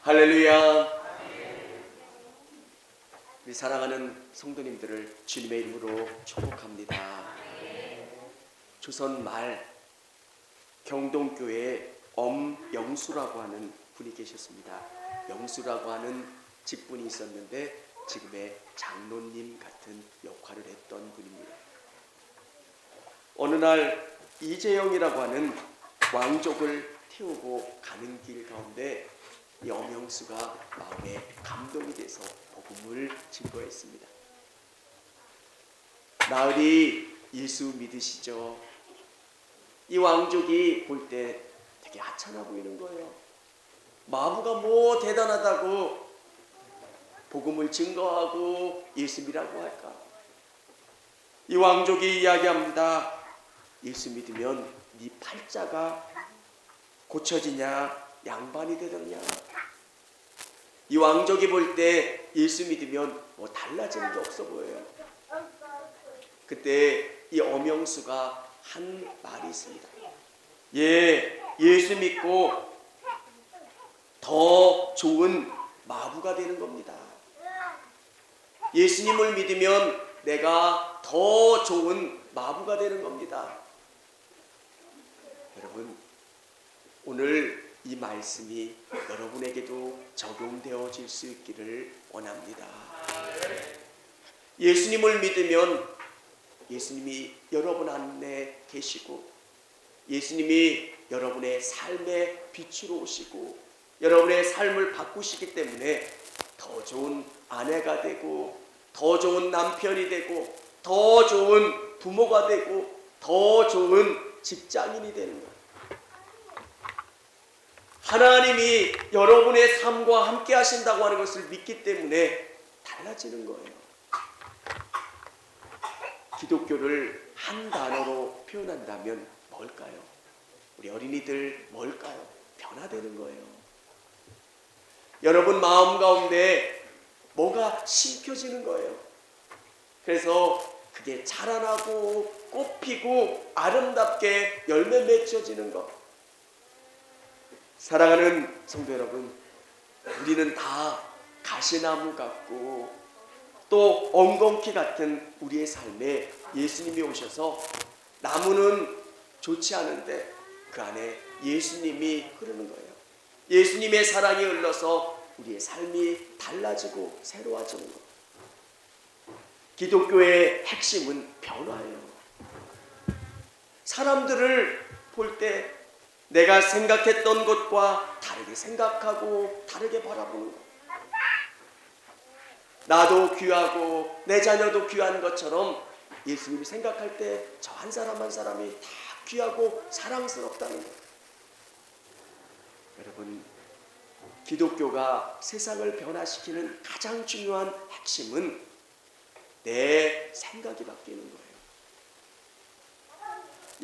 할렐루야. 우리 사랑하는 성도님들을 주님의 이름으로 축복합니다. 조선 말 경동교회에 엄영수라고 하는 분이 계셨습니다. 영수라고 하는 직분이 있었는데 지금의 장로님 같은 역할을 했던 분입니다. 어느 날 이재영이라고 하는 왕족을 태우고 가는 길 가운데 이 엄영수가 마음에 감동이 돼서 복음을 증거했습니다. 나으리 예수 믿으시죠? 이 왕족이 볼 때 되게 하찮아 보이는 거예요. 마부가 뭐 대단하다고 복음을 증거하고 예수 믿으라고 할까? 이 왕족이 이야기합니다. 예수 믿으면 네 팔자가 고쳐지냐 양반이 되느냐. 이 왕족이 볼 때 예수 믿으면 뭐 달라지는 게 없어 보여요. 그때 이 엄영수가 한 말이 있습니다. 예수 믿고 더 좋은 마부가 되는 겁니다. 예수님을 믿으면 내가 더 좋은 마부가 되는 겁니다. 여러분, 오늘 이 말씀이 여러분에게도 적용되어질 수 있기를 원합니다. 예수님을 믿으면 예수님이 여러분 안에 계시고 예수님이 여러분의 삶의 빛으로 오시고 여러분의 삶을 바꾸시기 때문에 더 좋은 아내가 되고 더 좋은 남편이 되고 더 좋은 부모가 되고 더 좋은 직장인이 되는 거예요. 하나님이 여러분의 삶과 함께 하신다고 하는 것을 믿기 때문에 달라지는 거예요. 기독교를 한 단어로 표현한다면 뭘까요? 우리 어린이들 뭘까요? 변화되는 거예요. 여러분 마음 가운데 뭐가 심겨지는 거예요. 그래서 그게 자라나고 꽃피고 아름답게 열매 맺혀지는 것. 사랑하는 성도 여러분, 우리는 다 가시나무 같고 또 엉겅퀴 같은 우리의 삶에 예수님이 오셔서 나무는 좋지 않은데 그 안에 예수님이 흐르는 거예요. 예수님의 사랑이 흘러서 우리의 삶이 달라지고 새로워지는 것. 기독교의 핵심은 변화예요. 사람들을 볼 때 내가 생각했던 것과 다르게 생각하고 다르게 바라보는 것. 나도 귀하고 내 자녀도 귀한 것처럼 예수님이 생각할 때 저 한 사람 한 사람이 다 귀하고 사랑스럽다는 것. 여러분, 기독교가 세상을 변화시키는 가장 중요한 핵심은 내 생각이 바뀌는 거예요.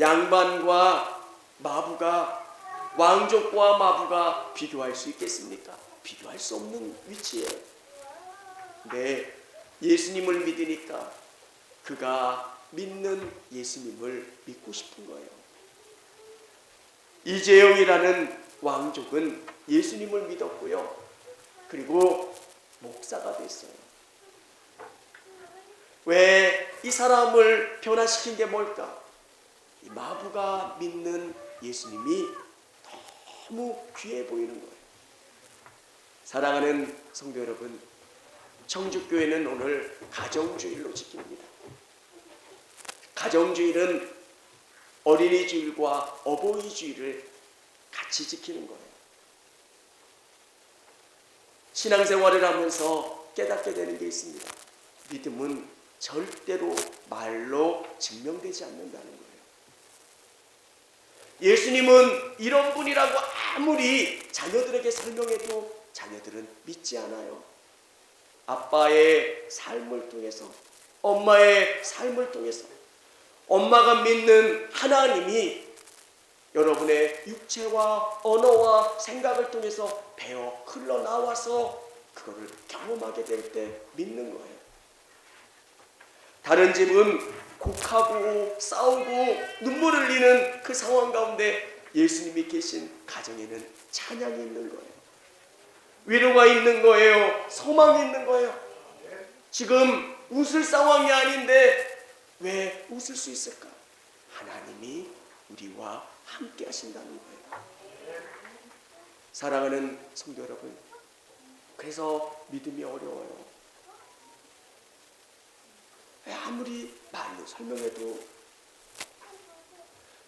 양반과 마부가, 왕족과 마부가 비교할 수 있겠습니까? 비교할 수 없는 위치예요. 네, 예수님을 믿으니까 그가 믿는 예수님을 믿고 싶은 거예요. 이재영이라는 왕족은 예수님을 믿었고요. 그리고 목사가 됐어요. 왜 이 사람을 변화시킨 게 뭘까? 이 마부가 믿는 예수님이 너무 귀해 보이는 거예요. 사랑하는 성도 여러분, 청주교회는 오늘 가정주일로 지킵니다. 가정주일은 어린이주일과 어버이주일을 같이 지키는 거예요. 신앙생활을 하면서 깨닫게 되는 게 있습니다. 믿음은 절대로 말로 증명되지 않는다는 거예요. 예수님은 이런 분이라고 아무리 자녀들에게 설명해도 자녀들은 믿지 않아요. 아빠의 삶을 통해서, 엄마의 삶을 통해서, 엄마가 믿는 하나님이 여러분의 육체와 언어와 생각을 통해서 배어 흘러나와서 그거를 경험하게 될 때 믿는 거예요. 다른 집은 곡하고 싸우고 눈물 흘리는 그 상황 가운데 예수님이 계신 가정에는 찬양이 있는 거예요. 위로가 있는 거예요. 소망이 있는 거예요. 지금 웃을 상황이 아닌데 왜 웃을 수 있을까? 하나님이 우리와 함께 하신다는 거예요. 사랑하는 성도 여러분, 그래서 믿음이 어려워요. 아무리 말로 설명해도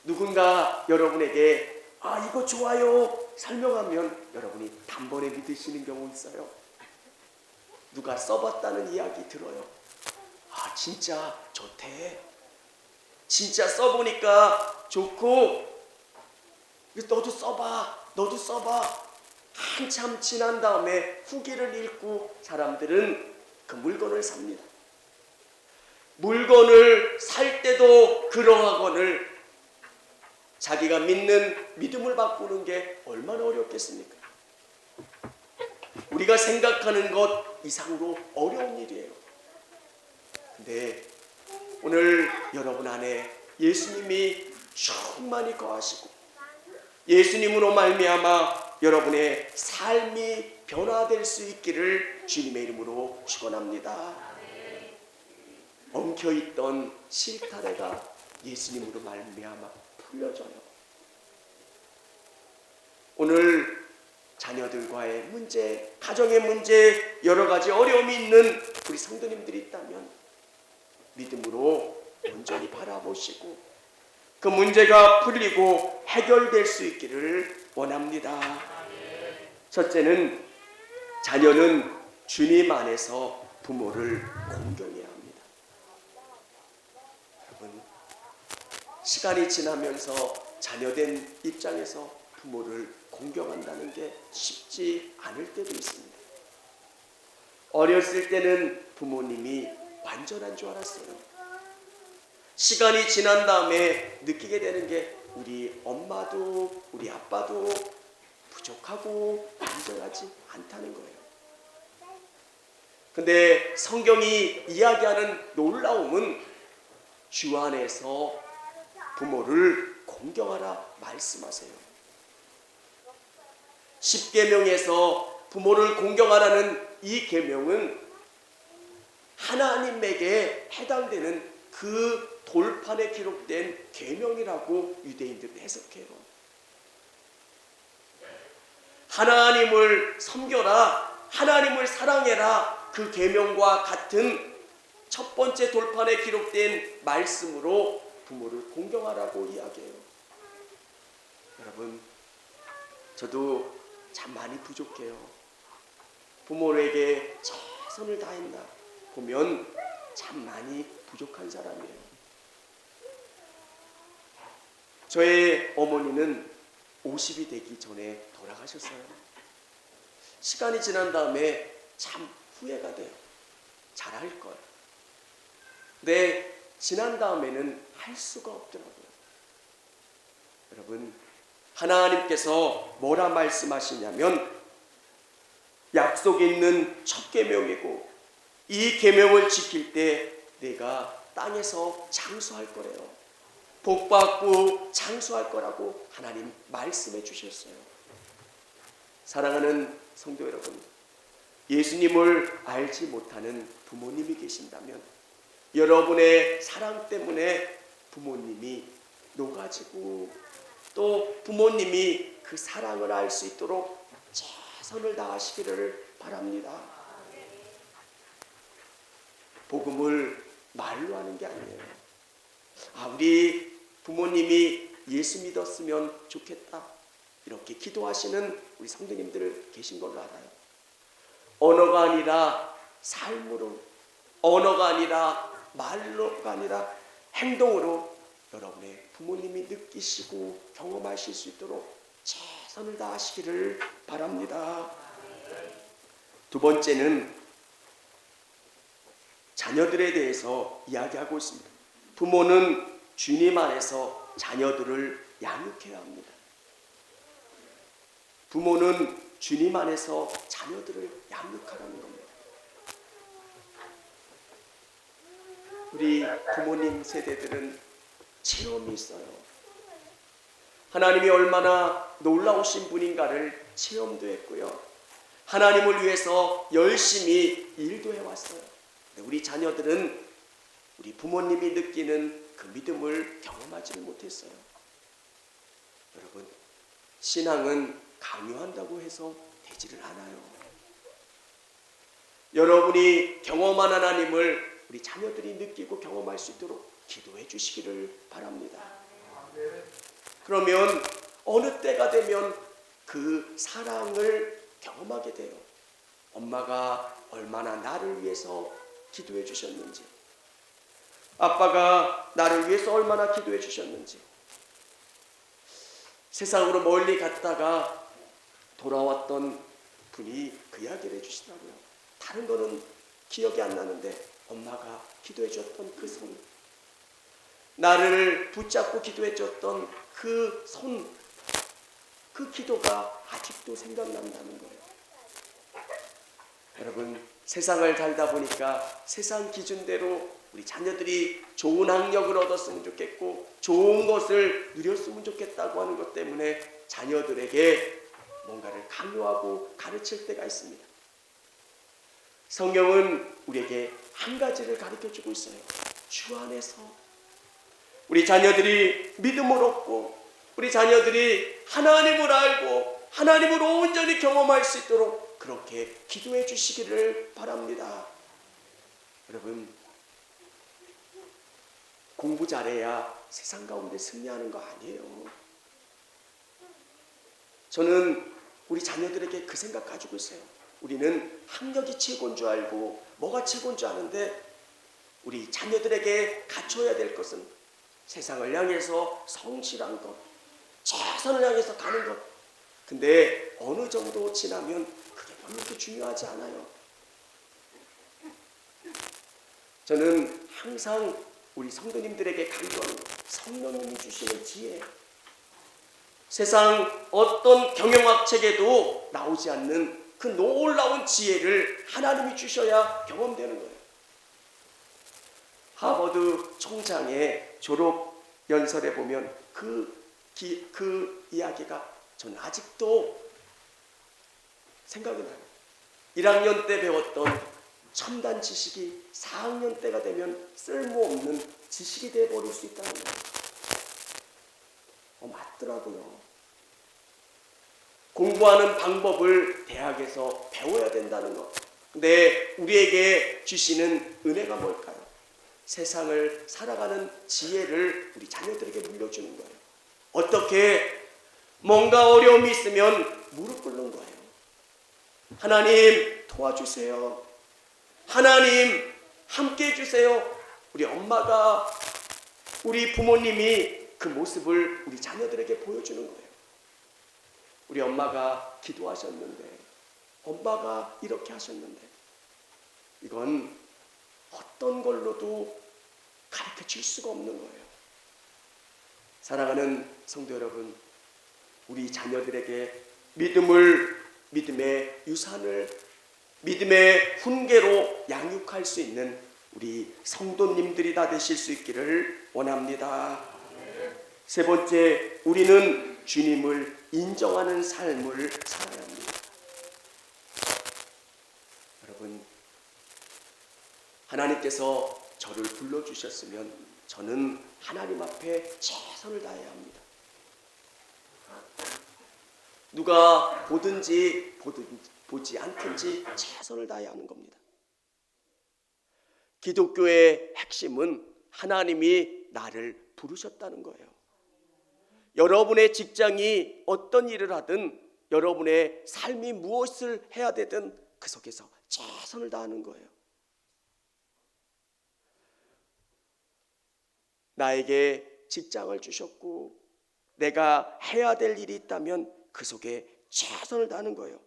누군가 여러분에게 이거 좋아요 설명하면 여러분이 단번에 믿으시는 경우 있어요. 누가 써봤다는 이야기 들어요. 진짜 좋대. 진짜 써보니까 좋고 너도 써봐. 한참 지난 다음에 후기를 읽고 사람들은 그 물건을 삽니다. 물건을 살 때도 그러하거늘 자기가 믿는 믿음을 바꾸는 게 얼마나 어렵겠습니까? 우리가 생각하는 것 이상으로 어려운 일이에요. 근데 오늘 여러분 안에 예수님이 충만히 거하시고 예수님으로 말미암아 여러분의 삶이 변화될 수 있기를 주님의 이름으로 축원합니다. 엉켜있던 실타래가 예수님으로 말미암아 풀려져요. 오늘 자녀들과의 문제, 가정의 문제, 여러 가지 어려움이 있는 우리 성도님들이 있다면 믿음으로 온전히 바라보시고 그 문제가 풀리고 해결될 수 있기를 원합니다. 첫째는 자녀는 주님 안에서 부모를 공경해야 합니다. 여러분, 시간이 지나면서 자녀된 입장에서 부모를 공경한다는 게 쉽지 않을 때도 있습니다. 어렸을 때는 부모님이 완전한 줄 알았어요. 시간이 지난 다음에 느끼게 되는 게 우리 엄마도 우리 아빠도 부족하고 완전하지 않다는 거예요. 근데 성경이 이야기하는 놀라움은 주 안에서 부모를 공경하라 말씀하세요. 십계명에서 부모를 공경하라는 이 계명은 하나님에게 해당되는 그 돌판에 기록된 계명이라고 유대인들은 해석해요. 하나님을 섬겨라, 하나님을 사랑해라, 그 계명과 같은 첫 번째 돌판에 기록된 말씀으로 부모를 공경하라고 이야기해요. 여러분, 저도 참 많이 부족해요. 부모에게 최선을 다했나 보면 참 많이 부족한 사람이에요. 저의 어머니는 50이 되기 전에 돌아가셨어요. 시간이 지난 다음에 참 후회가 돼요. 잘할 걸. 근데 지난 다음에는 할 수가 없더라고요. 여러분, 하나님께서 뭐라 말씀하시냐면 약속 있는 첫 계명이고 이 계명을 지킬 때 내가 땅에서 장수할 거래요. 복받고 장수할 거라고 하나님 말씀해 주셨어요. 사랑하는 성도 여러분, 예수님을 알지 못하는 부모님이 계신다면 여러분의 사랑 때문에 부모님이 녹아지고 또 부모님이 그 사랑을 알 수 있도록 최선을 다하시기를 바랍니다. 복음을 말로 하는 게 아니에요. 우리 부모님이 예수 믿었으면 좋겠다, 이렇게 기도하시는 우리 성도님들 계신 걸로 알아요. 언어가 아니라 삶으로, 언어가 아니라 말로가 아니라 행동으로 여러분의 부모님이 느끼시고 경험하실 수 있도록 최선을 다하시기를 바랍니다. 두 번째는 자녀들에 대해서 이야기하고 있습니다. 부모는 주님 안에서 자녀들을 양육해야 합니다. 부모는 주님 안에서 자녀들을 양육하라는 겁니다. 우리 부모님 세대들은 체험이 있어요. 하나님이 얼마나 놀라우신 분인가를 체험도 했고요. 하나님을 위해서 열심히 일도 해왔어요. 우리 자녀들은 우리 부모님이 느끼는 그 믿음을 경험하지를 못했어요. 여러분, 신앙은 강요한다고 해서 되지를 않아요. 여러분이 경험한 하나님을 우리 자녀들이 느끼고 경험할 수 있도록 기도해 주시기를 바랍니다. 그러면 어느 때가 되면 그 사랑을 경험하게 돼요. 엄마가 얼마나 나를 위해서 기도해 주셨는지, 아빠가 나를 위해서 얼마나 기도해 주셨는지. 세상으로 멀리 갔다가 돌아왔던 분이 그 이야기를 해주시더라고요. 다른 거는 기억이 안 나는데 엄마가 기도해 줬던 그 손, 나를 붙잡고 기도해 줬던 그 손, 그 기도가 아직도 생각난다는 거예요. 여러분, 세상을 살다 보니까 세상 기준대로 우리 자녀들이 좋은 학력을 얻었으면 좋겠고 좋은 것을 누렸으면 좋겠다고 하는 것 때문에 자녀들에게 뭔가를 강요하고 가르칠 때가 있습니다. 성경은 우리에게 한 가지를 가르쳐주고 있어요. 주 안에서 우리 자녀들이 믿음을 얻고 우리 자녀들이 하나님을 알고 하나님을 온전히 경험할 수 있도록 그렇게 기도해 주시기를 바랍니다. 여러분, 공부 잘해야 세상 가운데 승리하는 거 아니에요. 저는 우리 자녀들에게 그 생각 가지고 있어요. 우리는 학력이 최고인 줄 알고 뭐가 최고인 줄 아는데 우리 자녀들에게 갖춰야 될 것은 세상을 향해서 성실한 것, 최선을 향해서 가는 것. 근데 어느 정도 지나면 그게 별로 그렇게 중요하지 않아요. 저는 항상 우리 성도님들에게 강조하는 것, 성령님이 주시는 지혜. 세상 어떤 경영학 책에도 나오지 않는 그 놀라운 지혜를 하나님이 주셔야 경험되는 거예요. 하버드 총장의 졸업 연설에 보면 그 이야기가 저는 아직도 생각이 나요. 1학년 때 배웠던 첨단 지식이 4학년 때가 되면 쓸모없는 지식이 되어버릴 수 있다는 거예요. 맞더라고요. 공부하는 방법을 대학에서 배워야 된다는 것. 근데 우리에게 주시는 은혜가 뭘까요? 세상을 살아가는 지혜를 우리 자녀들에게 물려주는 거예요. 어떻게 뭔가 어려움이 있으면 무릎 꿇는 거예요. 하나님 도와주세요. 하나님 함께 해주세요. 우리 엄마가, 우리 부모님이 그 모습을 우리 자녀들에게 보여주는 거예요. 우리 엄마가 기도하셨는데, 엄마가 이렇게 하셨는데, 이건 어떤 걸로도 가르쳐 줄 수가 없는 거예요. 사랑하는 성도 여러분, 우리 자녀들에게 믿음의 유산을, 믿음의 훈계로 양육할 수 있는 우리 성도님들이 다 되실 수 있기를 원합니다. 세 번째, 우리는 주님을 인정하는 삶을 살아야 합니다. 여러분, 하나님께서 저를 불러주셨으면 저는 하나님 앞에 최선을 다해야 합니다. 누가 보든지 보지 않든지 최선을 다해야 하는 겁니다. 기독교의 핵심은 하나님이 나를 부르셨다는 거예요. 여러분의 직장이 어떤 일을 하든, 여러분의 삶이 무엇을 해야 되든 그 속에서 최선을 다하는 거예요. 나에게 직장을 주셨고 내가 해야 될 일이 있다면 그 속에 최선을 다하는 거예요.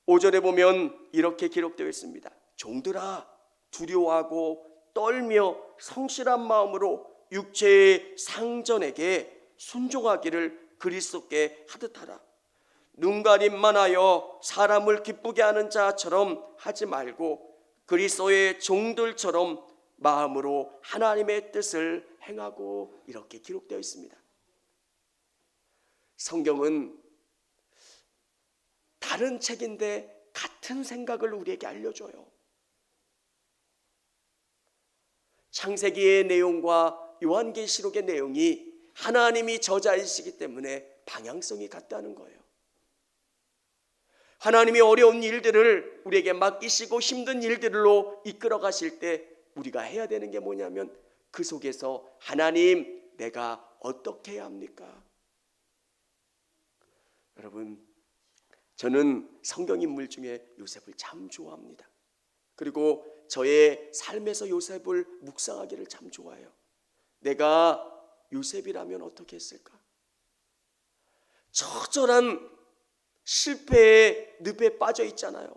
5절에 보면 이렇게 기록되어 있습니다. 종들아, 두려워하고 떨며 성실한 마음으로 육체의 상전에게 순종하기를 그리스도께 하듯 하라. 눈가림만 하여 사람을 기쁘게 하는 자처럼 하지 말고 그리스도의 종들처럼 마음으로 하나님의 뜻을 행하고, 이렇게 기록되어 있습니다. 성경은 다른 책인데 같은 생각을 우리에게 알려줘요. 창세기의 내용과 요한계시록의 내용이 하나님이 저자이시기 때문에 방향성이 같다는 거예요. 하나님이 어려운 일들을 우리에게 맡기시고 힘든 일들로 이끌어 가실 때 우리가 해야 되는 게 뭐냐면 그 속에서 하나님, 내가 어떻게 해야 합니까? 여러분, 저는 성경 인물 중에 요셉을 참 좋아합니다. 그리고 저의 삶에서 요셉을 묵상하기를 참 좋아해요. 내가 요셉이라면 어떻게 했을까? 처절한 실패의 늪에 빠져 있잖아요.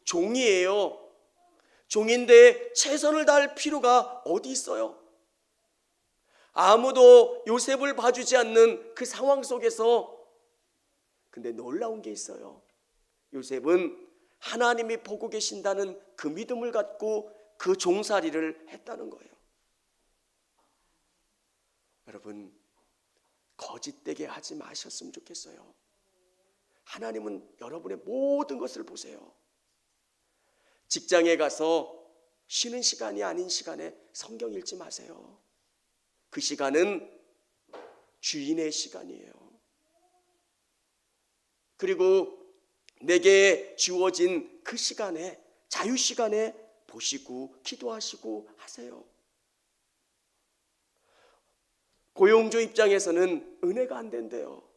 종이에요. 종인데 최선을 다할 필요가 어디 있어요? 아무도 요셉을 봐주지 않는 그 상황 속에서 근데 놀라운 게 있어요. 요셉은 하나님이 보고 계신다는 그 믿음을 갖고 그 종살이를 했다는 거예요. 여러분, 거짓되게 하지 마셨으면 좋겠어요. 하나님은 여러분의 모든 것을 보세요. 직장에 가서 쉬는 시간이 아닌 시간에 성경 읽지 마세요. 그 시간은 주인의 시간이에요. 그리고 내게 주어진 그 시간에, 자유 시간에 보시고 기도하시고 하세요. 고용주 입장에서는 은혜가 안 된대요.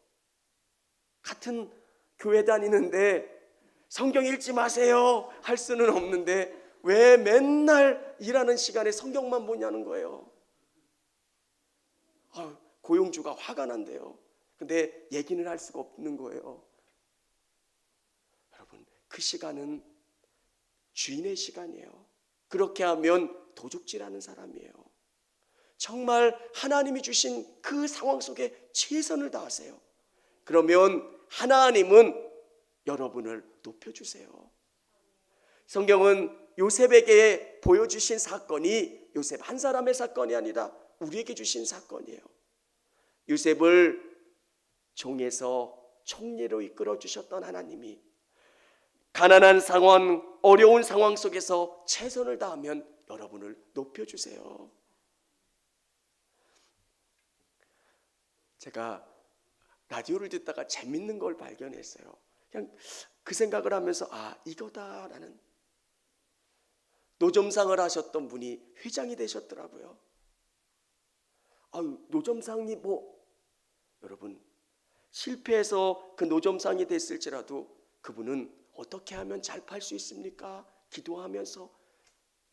같은 교회 다니는데 성경 읽지 마세요 할 수는 없는데 왜 맨날 일하는 시간에 성경만 보냐는 거예요. 고용주가 화가 난대요. 근데 얘기는 할 수가 없는 거예요. 여러분, 그 시간은 주인의 시간이에요. 그렇게 하면 도둑질하는 사람이에요. 정말 하나님이 주신 그 상황 속에 최선을 다하세요. 그러면 하나님은 여러분을 높여주세요. 성경은 요셉에게 보여주신 사건이 요셉 한 사람의 사건이 아니라 우리에게 주신 사건이에요. 요셉을 종에서 총리로 이끌어 주셨던 하나님이 가난한 상황, 어려운 상황 속에서 최선을 다하면 여러분을 높여주세요. 제가 라디오를 듣다가 재밌는 걸 발견했어요. 그냥 그 생각을 하면서 이거다라는, 노점상을 하셨던 분이 회장이 되셨더라고요. 노점상이 여러분, 실패해서 그 노점상이 됐을지라도 그분은 어떻게 하면 잘 팔 수 있습니까? 기도하면서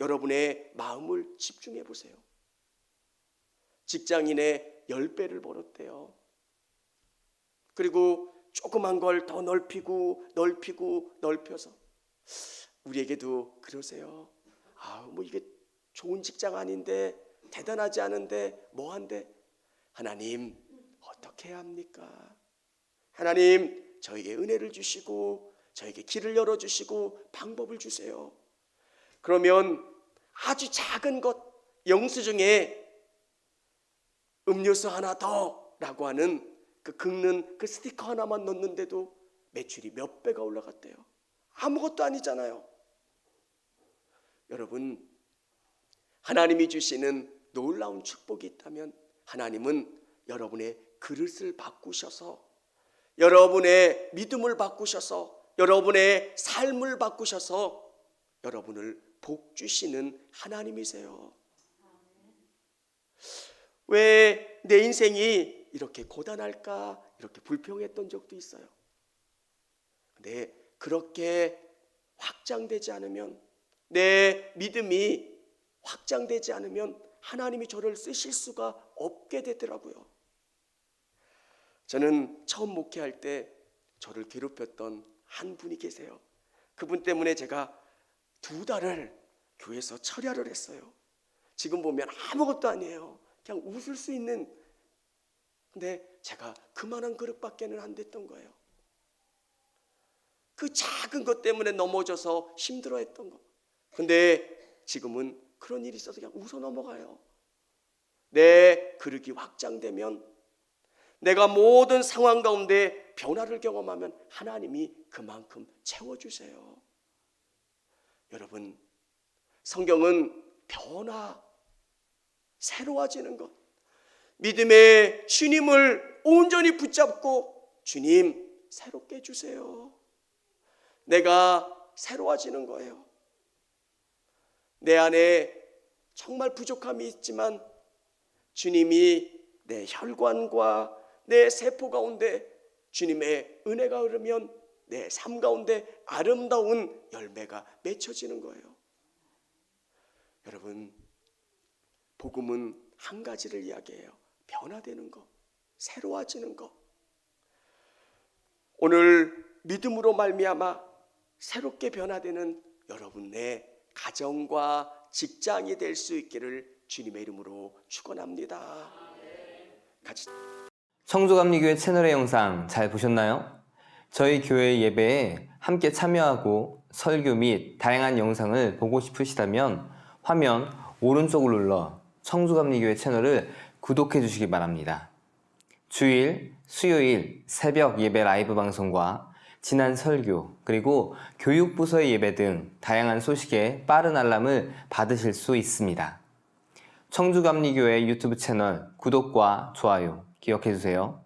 여러분의 마음을 집중해 보세요. 직장인의 10배를 벌었대요. 그리고 조그만 걸 더 넓히고 넓혀서 우리에게도 그러세요. 이게 좋은 직장 아닌데, 대단하지 않은데, 뭐한데, 하나님 어떻게 해야 합니까? 하나님 저에게 은혜를 주시고 저에게 길을 열어주시고 방법을 주세요. 그러면 아주 작은 것, 영수증에 음료수 하나 더 라고 하는 그 긁는 그 스티커 하나만 넣는데도 매출이 몇 배가 올라갔대요. 아무것도 아니잖아요. 여러분, 하나님이 주시는 놀라운 축복이 있다면 하나님은 여러분의 그릇을 바꾸셔서, 여러분의 믿음을 바꾸셔서, 여러분의 삶을 바꾸셔서 여러분을 복 주시는 하나님이세요. 왜 내 인생이 이렇게 고단할까, 이렇게 불평했던 적도 있어요. 근데 그렇게 확장되지 않으면, 내 믿음이 확장되지 않으면 하나님이 저를 쓰실 수가 없게 되더라고요. 저는 처음 목회할 때 저를 괴롭혔던 한 분이 계세요. 그분 때문에 제가 2달을 교회에서 철야를 했어요. 지금 보면 아무것도 아니에요. 그냥 웃을 수 있는, 근데 제가 그만한 그릇밖에는 안 됐던 거예요. 그 작은 것 때문에 넘어져서 힘들어했던 거. 근데 지금은 그런 일이 있어서 그냥 웃어 넘어가요. 내 그릇이 확장되면, 내가 모든 상황 가운데 변화를 경험하면 하나님이 그만큼 채워주세요. 여러분, 성경은 변화, 새로워지는 것, 믿음의 주님을 온전히 붙잡고 주님 새롭게 해주세요. 내가 새로워지는 거예요. 내 안에 정말 부족함이 있지만 주님이 내 혈관과 내 세포 가운데 주님의 은혜가 흐르면 내 삶 가운데 아름다운 열매가 맺혀지는 거예요. 여러분, 복음은 한 가지를 이야기해요. 변화되는 것, 새로워지는 것. 오늘 믿음으로 말미암아 새롭게 변화되는 여러분의 가정과 직장이 될 수 있기를 주님의 이름으로 축원합니다. 같이 청주감리교회 채널의 영상 잘 보셨나요? 저희 교회 예배에 함께 참여하고 설교 및 다양한 영상을 보고 싶으시다면 화면 오른쪽을 눌러 청주감리교회 채널을 구독해 주시기 바랍니다. 주일, 수요일 새벽 예배 라이브 방송과 지난 설교, 그리고 교육부서의 예배 등 다양한 소식에 빠른 알람을 받으실 수 있습니다. 청주감리교회 유튜브 채널 구독과 좋아요 기억해 주세요.